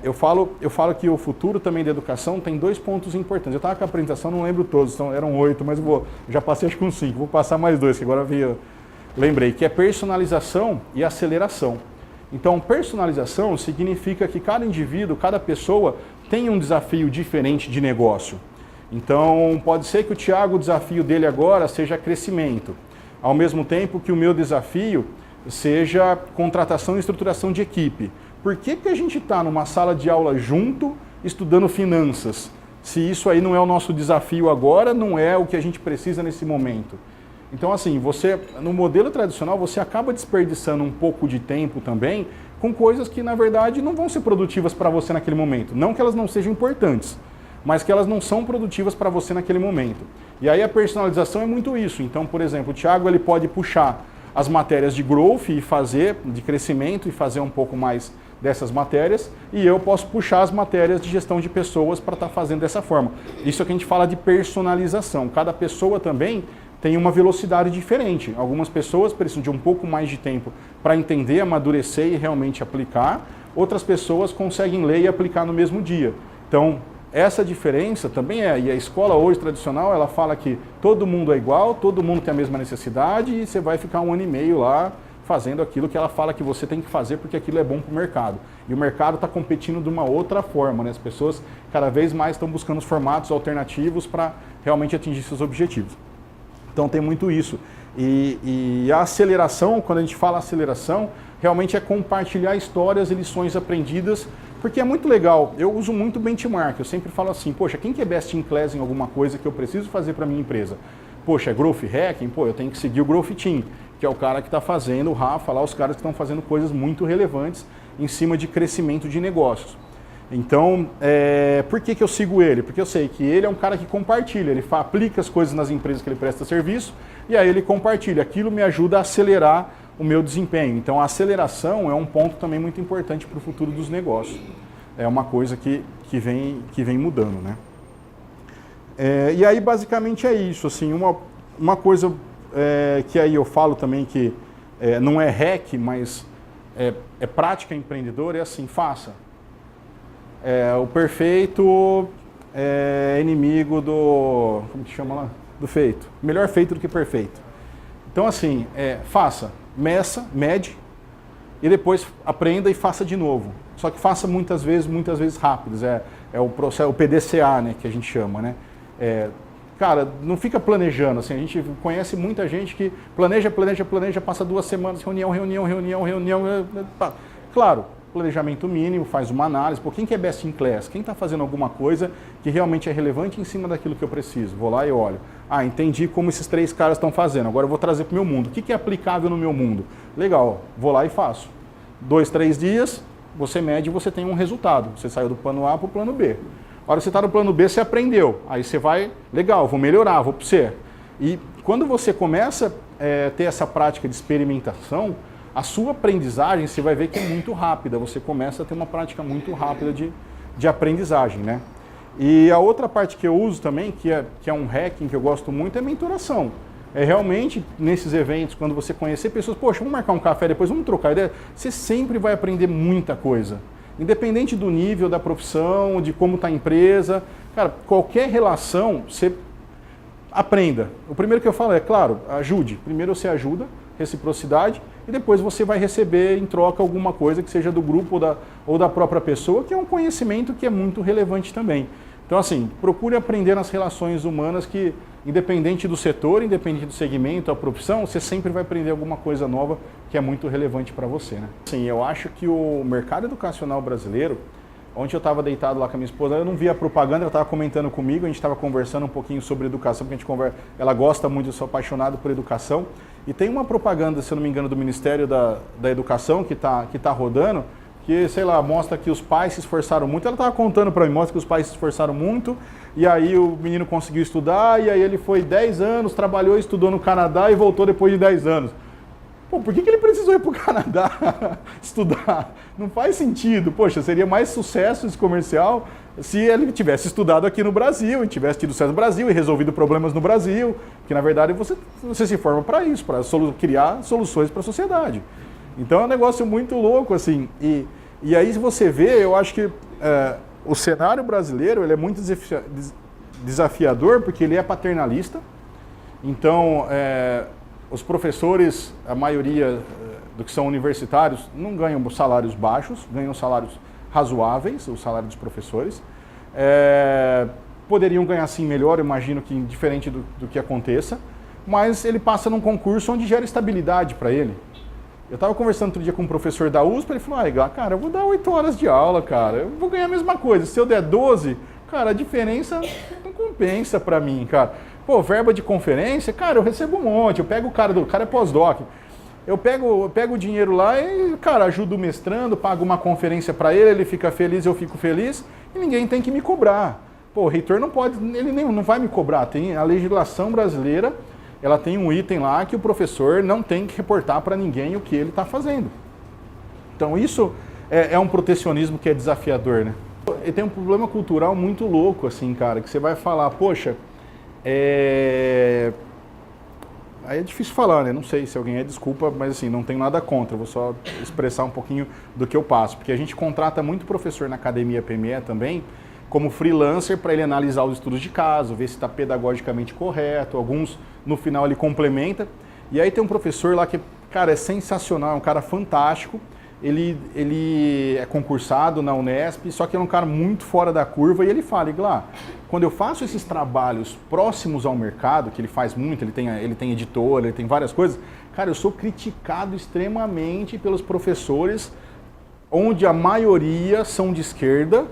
Eu falo que o futuro também da educação tem 2 pontos importantes. Eu estava com a apresentação, não lembro todos, então eram 8, mas já passei acho que com 5, vou passar mais 2, que agora lembrei, que é personalização e aceleração. Então, personalização significa que cada indivíduo, cada pessoa tem um desafio diferente de negócio. Então, pode ser que o Thiago, o desafio dele agora seja crescimento, ao mesmo tempo que o meu desafio seja contratação e estruturação de equipe. Por que a gente está numa sala de aula junto, estudando finanças? Se isso aí não é o nosso desafio agora, não é o que a gente precisa nesse momento. Então, assim, no modelo tradicional, você acaba desperdiçando um pouco de tempo também com coisas que, na verdade, não vão ser produtivas para você naquele momento. Não que elas não sejam importantes, mas que elas não são produtivas para você naquele momento. E aí a personalização é muito isso. Então, por exemplo, o Thiago ele pode puxar as matérias de growth e fazer, de crescimento e fazer um pouco mais dessas matérias, e eu posso puxar as matérias de gestão de pessoas para estar fazendo dessa forma. Isso é o que a gente fala de personalização. Cada pessoa também tem uma velocidade diferente. Algumas pessoas precisam de um pouco mais de tempo para entender, amadurecer e realmente aplicar. Outras pessoas conseguem ler e aplicar no mesmo dia. Então, essa diferença também e a escola hoje tradicional, ela fala que todo mundo é igual, todo mundo tem a mesma necessidade e você vai ficar 1 ano e meio lá fazendo aquilo que ela fala que você tem que fazer porque aquilo é bom para o mercado. E o mercado está competindo de uma outra forma, né? As pessoas cada vez mais estão buscando os formatos alternativos para realmente atingir seus objetivos. Então tem muito isso. E a aceleração, quando a gente fala aceleração, realmente é compartilhar histórias e lições aprendidas, porque é muito legal. Eu uso muito benchmark, eu sempre falo assim, poxa, quem que é best in class em alguma coisa que eu preciso fazer para minha empresa? Poxa, é Growth Hacking? Pô, eu tenho que seguir o Growth Team, que é o cara que está fazendo, o Rafa, lá os caras que estão fazendo coisas muito relevantes em cima de crescimento de negócios. Então, por que eu sigo ele? Porque eu sei que ele é um cara que compartilha, ele aplica as coisas nas empresas que ele presta serviço e aí ele compartilha. Aquilo me ajuda a acelerar o meu desempenho. Então, a aceleração é um ponto também muito importante para o futuro dos negócios. É uma coisa que vem mudando, né? E aí, basicamente, é isso. Assim, uma coisa que aí eu falo também que não é hack, mas é prática empreendedora, é assim, faça. O perfeito é inimigo do... Como que chama lá? Do feito. Melhor feito do que perfeito. Então, assim, faça, mede, e depois aprenda e faça de novo. Só que faça muitas vezes rápidos. É o processo, o PDCA, né, que a gente chama, né? Cara, não fica planejando, assim, a gente conhece muita gente que planeja, passa 2 semanas, reunião. Claro, planejamento mínimo, faz uma análise, quem que é best in class? Quem está fazendo alguma coisa que realmente é relevante em cima daquilo que eu preciso? Vou lá e olho. Entendi como esses 3 caras estão fazendo, agora eu vou trazer para o meu mundo. O que é aplicável no meu mundo? Legal, vou lá e faço. 2, 3 dias, você mede e você tem um resultado. Você saiu do plano A para o plano B. A hora que você está no plano B, você aprendeu. Aí você vai, legal, vou melhorar, vou para o C. E quando você começa a ter essa prática de experimentação, a sua aprendizagem, você vai ver que é muito rápida. Você começa a ter uma prática muito rápida de aprendizagem, né? E a outra parte que eu uso também, que é um hacking que eu gosto muito, é mentoração. É realmente, nesses eventos, quando você conhecer pessoas, poxa, vamos marcar um café depois, vamos trocar ideia, você sempre vai aprender muita coisa. Independente do nível da profissão, de como está a empresa, cara, qualquer relação, você aprenda. O primeiro que eu falo é, claro, ajude. Primeiro você ajuda, reciprocidade, e depois você vai receber em troca alguma coisa que seja do grupo ou da própria pessoa, que é um conhecimento que é muito relevante também. Então, assim, procure aprender nas relações humanas que, independente do setor, independente do segmento, a profissão, você sempre vai aprender alguma coisa nova que é muito relevante para você, né? Sim, eu acho que o mercado educacional brasileiro, ontem eu estava deitado lá com a minha esposa, eu não vi a propaganda, ela estava comentando comigo, a gente estava conversando um pouquinho sobre educação, porque ela gosta muito, eu sou apaixonado por educação, e tem uma propaganda, se eu não me engano, do Ministério da Educação que tá rodando, que, sei lá, mostra que os pais se esforçaram muito. Ela estava contando para mim, mostra que os pais se esforçaram muito, e aí o menino conseguiu estudar, e aí ele foi 10 anos, trabalhou, estudou no Canadá e voltou depois de 10 anos. Pô, por que ele precisou ir para o Canadá estudar? Não faz sentido. Poxa, seria mais sucesso esse comercial se ele tivesse estudado aqui no Brasil, e tivesse tido sucesso no Brasil e resolvido problemas no Brasil, que na verdade você se forma para isso, para criar soluções para a sociedade. Então é um negócio muito louco, assim, e aí se você vê, eu acho que o cenário brasileiro ele é muito desafiador porque ele é paternalista. Então, os professores, a maioria do que são universitários, não ganham salários baixos, ganham salários razoáveis, o salário dos professores. Poderiam ganhar sim melhor, eu imagino que diferente do que aconteça, mas ele passa num concurso onde gera estabilidade para ele. Eu estava conversando outro dia com um professor da USP, ele falou, cara, eu vou dar 8 horas de aula, cara, eu vou ganhar a mesma coisa. Se eu der 12, cara, a diferença não compensa para mim, cara. Pô, verba de conferência, cara, eu recebo um monte, eu pego o cara é pós-doc. Eu pego o dinheiro lá e, cara, ajudo o mestrando, pago uma conferência para ele fica feliz, eu fico feliz, e ninguém tem que me cobrar. Pô, o reitor não pode, ele não vai me cobrar. Tem a legislação brasileira, ela tem um item lá que o professor não tem que reportar para ninguém o que ele está fazendo. Então isso é um protecionismo que é desafiador, né? E tem um problema cultural muito louco, assim, cara, que você vai falar, poxa, é difícil falar, né? Não sei se alguém desculpa, mas assim, não tenho nada contra, vou só expressar um pouquinho do que eu passo, porque a gente contrata muito professor na Academia PME também, como freelancer para ele analisar os estudos de caso, ver se está pedagogicamente correto, alguns no final ele complementa, e aí tem um professor lá que, cara, é sensacional, é um cara fantástico, ele é concursado na Unesp, só que é um cara muito fora da curva e ele fala, Iglá, quando eu faço esses trabalhos próximos ao mercado, que ele faz muito, ele tem editora, ele tem várias coisas, cara, eu sou criticado extremamente pelos professores, onde a maioria são de esquerda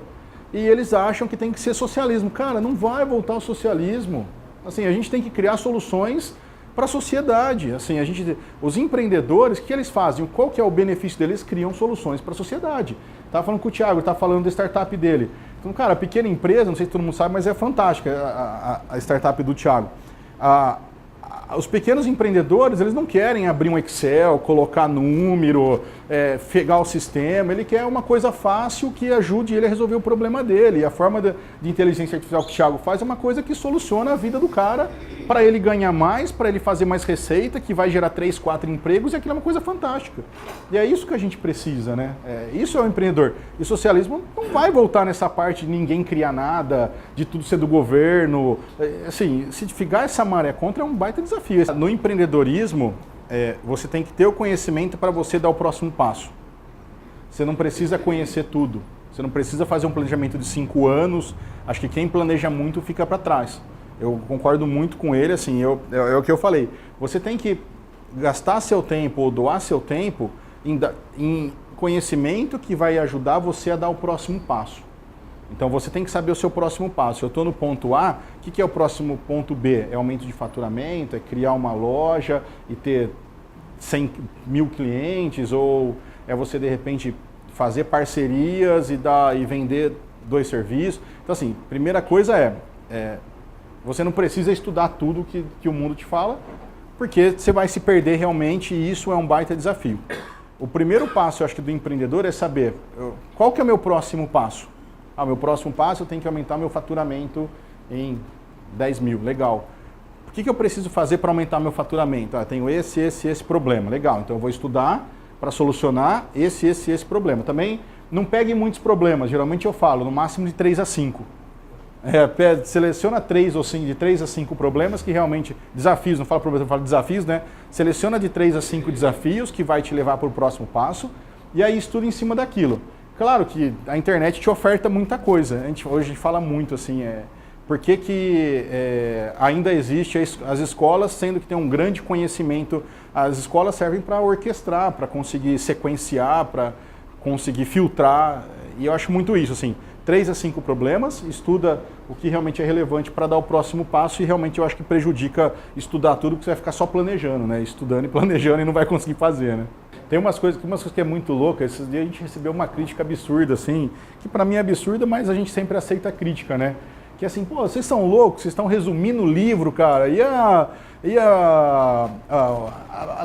e eles acham que tem que ser socialismo. Cara, não vai voltar ao socialismo. Assim, a gente tem que criar soluções para a sociedade. Assim, os empreendedores, o que eles fazem? Qual que é o benefício deles? Criam soluções para a sociedade. Estava falando com o Thiago, estava falando da startup dele. Então, cara, a pequena empresa, não sei se todo mundo sabe, mas é fantástica a startup do Thiago. Os pequenos empreendedores, eles não querem abrir um Excel, colocar número, pegar o sistema, ele quer uma coisa fácil que ajude ele a resolver o problema dele. E a forma de inteligência artificial que o Thiago faz é uma coisa que soluciona a vida do cara para ele ganhar mais, para ele fazer mais receita, que vai gerar 3, 4 empregos, e aquilo é uma coisa fantástica. E é isso que a gente precisa, né? Isso é o empreendedor. E o socialismo não vai voltar nessa parte de ninguém criar nada, de tudo ser do governo. Assim, se ficar essa maré contra é um baita desafio. No empreendedorismo, você tem que ter o conhecimento para você dar o próximo passo. Você não precisa conhecer tudo. Você não precisa fazer um planejamento de 5 anos. Acho que quem planeja muito fica para trás. Eu concordo muito com ele, assim, é o que eu falei. Você tem que gastar seu tempo ou doar seu tempo em conhecimento que vai ajudar você a dar o próximo passo. Então você tem que saber o seu próximo passo. Eu estou no ponto A, o que é o próximo ponto B? É aumento de faturamento, é criar uma loja e ter 100 mil clientes, ou é você de repente fazer parcerias e vender 2 serviços. Então assim, primeira coisa você não precisa estudar tudo que o mundo te fala, porque você vai se perder realmente e isso é um baita desafio. O primeiro passo, eu acho que do empreendedor é saber qual que é o meu próximo passo. Meu próximo passo, eu tenho que aumentar meu faturamento em 10 mil, legal. O que eu preciso fazer para aumentar meu faturamento? Eu tenho esse problema, legal. Então eu vou estudar para solucionar esse problema. Também não pegue muitos problemas, geralmente eu falo, no máximo de 3 a 5. Seleciona 3 ou 5, de 3 a 5 problemas que realmente, desafios, não falo problemas, eu falo desafios, né? Seleciona de 3 a 5 desafios que vai te levar para o próximo passo e aí estuda em cima daquilo. Claro que a internet te oferta muita coisa, hoje a gente fala muito assim, por que ainda existe as escolas, sendo que tem um grande conhecimento, as escolas servem para orquestrar, para conseguir sequenciar, para conseguir filtrar, e eu acho muito isso, assim, 3 a 5 problemas, estuda o que realmente é relevante para dar o próximo passo e realmente eu acho que prejudica estudar tudo, porque você vai ficar só planejando, né? Estudando e planejando e não vai conseguir fazer, né? Tem umas coisas que é muito louca, esses dias a gente recebeu uma crítica absurda, assim, que para mim é absurda, mas a gente sempre aceita a crítica, né? Que é assim, pô, vocês são loucos, vocês estão resumindo o livro, cara, e a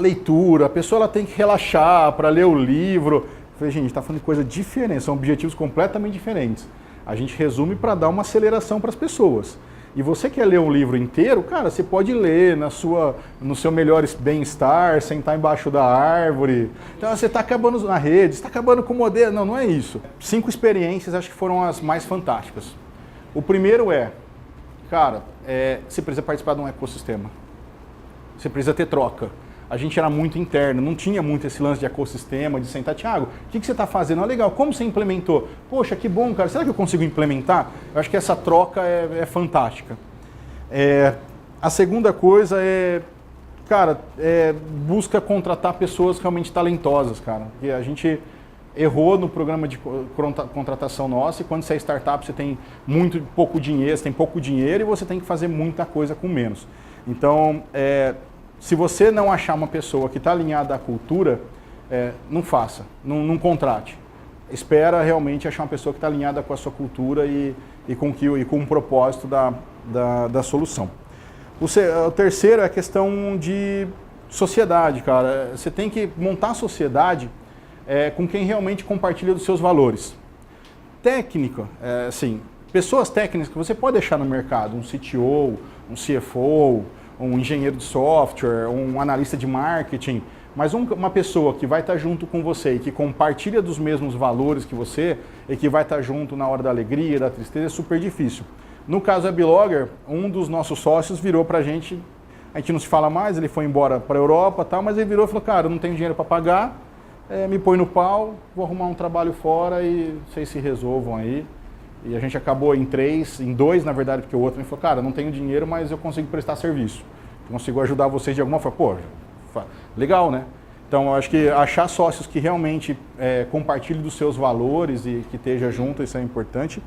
leitura, a pessoa ela tem que relaxar para ler o livro. Eu falei, gente, a gente está falando de coisa diferente, são objetivos completamente diferentes. A gente resume para dar uma aceleração para as pessoas. E você quer ler um livro inteiro, cara, você pode ler no seu melhor bem-estar, sentar embaixo da árvore. Então você está acabando na rede, você está acabando com o modelo. Não, não é isso. 5 experiências acho que foram as mais fantásticas. O primeiro cara, você precisa participar de um ecossistema. Você precisa ter troca. A gente era muito interno, não tinha muito esse lance de ecossistema, de sentar, Thiago, o que você está fazendo? Legal, como você implementou? Poxa, que bom, cara, será que eu consigo implementar? Eu acho que essa troca é fantástica. A segunda coisa busca contratar pessoas realmente talentosas, cara. E a gente errou no programa de contratação nossa, e quando você é startup, você tem pouco dinheiro, você tem pouco dinheiro e você tem que fazer muita coisa com menos. Então, se você não achar uma pessoa que está alinhada à cultura, não faça, não contrate. Espera realmente achar uma pessoa que está alinhada com a sua cultura e com o propósito da solução. O terceiro é a questão de sociedade, cara. Você tem que montar a sociedade com quem realmente compartilha dos seus valores. Técnica, pessoas técnicas que você pode deixar no mercado, um CTO, um CFO, um engenheiro de software, um analista de marketing, mas uma pessoa que vai estar junto com você e que compartilha dos mesmos valores que você e que vai estar junto na hora da alegria, da tristeza, é super difícil. No caso da Blogger, um dos nossos sócios virou pra gente, a gente não se fala mais, ele foi embora para a Europa, tal, mas ele virou e falou, cara, eu não tenho dinheiro para pagar, me põe no pau, vou arrumar um trabalho fora e vocês se resolvam aí. E a gente acabou em dois, na verdade, porque o outro me falou, cara, eu não tenho dinheiro, mas eu consigo prestar serviço. Eu consigo ajudar vocês de alguma forma. Pô, legal, né? Então, eu acho que achar sócios que realmente compartilhem dos seus valores e que esteja junto, isso é importante.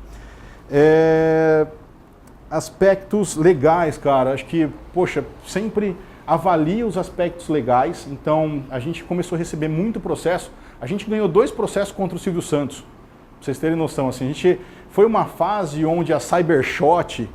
Aspectos legais, cara, acho que, poxa, sempre avalie os aspectos legais. Então, a gente começou a receber muito processo. A gente ganhou 2 processos contra o Silvio Santos, pra vocês terem noção. Assim, a gente foi uma fase onde a Cybershot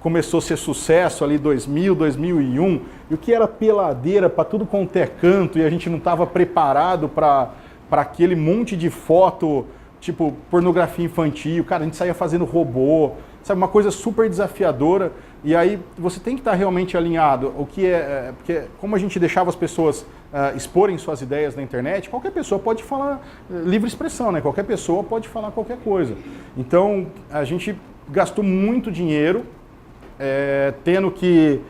começou a ser sucesso ali 2000, 2001, e o que era peladeira para tudo quanto é canto, e a gente não estava preparado para aquele monte de foto, tipo pornografia infantil, cara, a gente saía fazendo robô, sabe, uma coisa super desafiadora, e aí você tem que estar realmente alinhado, o que porque como a gente deixava as pessoas exporem suas ideias na internet, qualquer pessoa pode falar, livre expressão, né? Qualquer pessoa pode falar qualquer coisa. Então, a gente gastou muito dinheiro tendo que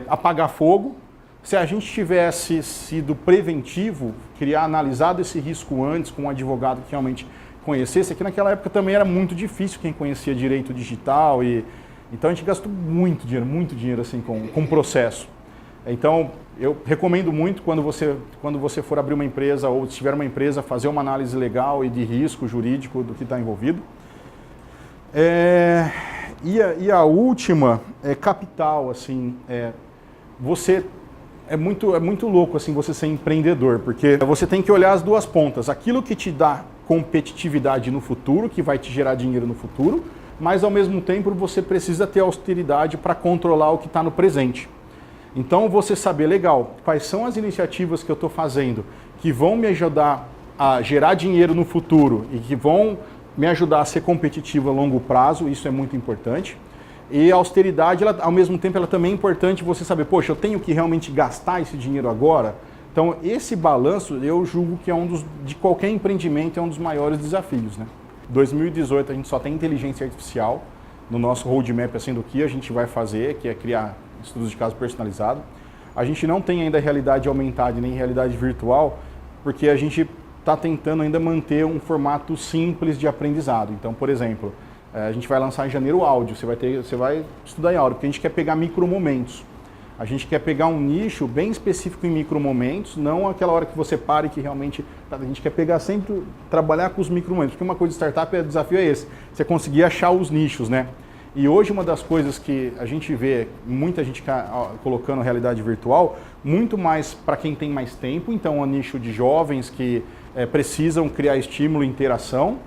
apagar fogo. Se a gente tivesse sido preventivo, analisado esse risco antes com um advogado que realmente conhecesse, aqui naquela época também era muito difícil quem conhecia direito digital, então a gente gastou muito dinheiro assim com o processo. Então, eu recomendo muito quando você for abrir uma empresa ou se tiver uma empresa, fazer uma análise legal e de risco jurídico do que está envolvido. E a última é capital, assim, é muito louco assim você ser empreendedor, porque você tem que olhar as duas pontas, aquilo que te dá competitividade no futuro, que vai te gerar dinheiro no futuro, mas ao mesmo tempo você precisa ter austeridade para controlar o que está no presente. Então você saber, legal, quais são as iniciativas que eu estou fazendo que vão me ajudar a gerar dinheiro no futuro e que vão me ajudar a ser competitivo a longo prazo, isso é muito importante. E a austeridade, ao mesmo tempo, ela também é importante você saber, poxa, eu tenho que realmente gastar esse dinheiro agora? Então, esse balanço, eu julgo que de qualquer empreendimento, é um dos maiores desafios, né? 2018, a gente só tem inteligência artificial no nosso roadmap, assim, do que a gente vai fazer, que é criar estudos de caso personalizado. A gente não tem ainda realidade aumentada nem realidade virtual, porque a gente está tentando ainda manter um formato simples de aprendizado. Então, por exemplo, a gente vai lançar em janeiro áudio, você vai estudar em áudio, porque a gente quer pegar micromomentos. A gente quer pegar um nicho bem específico em micromomentos, não aquela hora que você para e que realmente... A gente quer pegar sempre, trabalhar com os micromomentos, porque uma coisa de startup, o desafio é esse, você conseguir achar os nichos, né? E hoje uma das coisas que a gente vê, muita gente colocando realidade virtual, muito mais para quem tem mais tempo, então é um nicho de jovens que precisam criar estímulo e interação,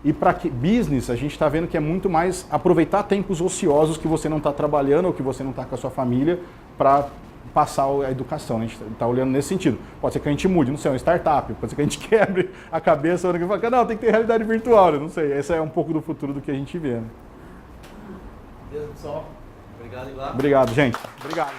e para business, a gente está vendo que é muito mais aproveitar tempos ociosos que você não está trabalhando ou que você não está com a sua família para passar a educação. A gente está olhando nesse sentido. Pode ser que a gente mude, não sei, uma startup, pode ser que a gente quebre a cabeça e fala, não, tem que ter realidade virtual, não sei. Esse é um pouco do futuro do que a gente vê. Né?
Beleza, pessoal. Obrigado, Ivar.
Obrigado, gente. Obrigado.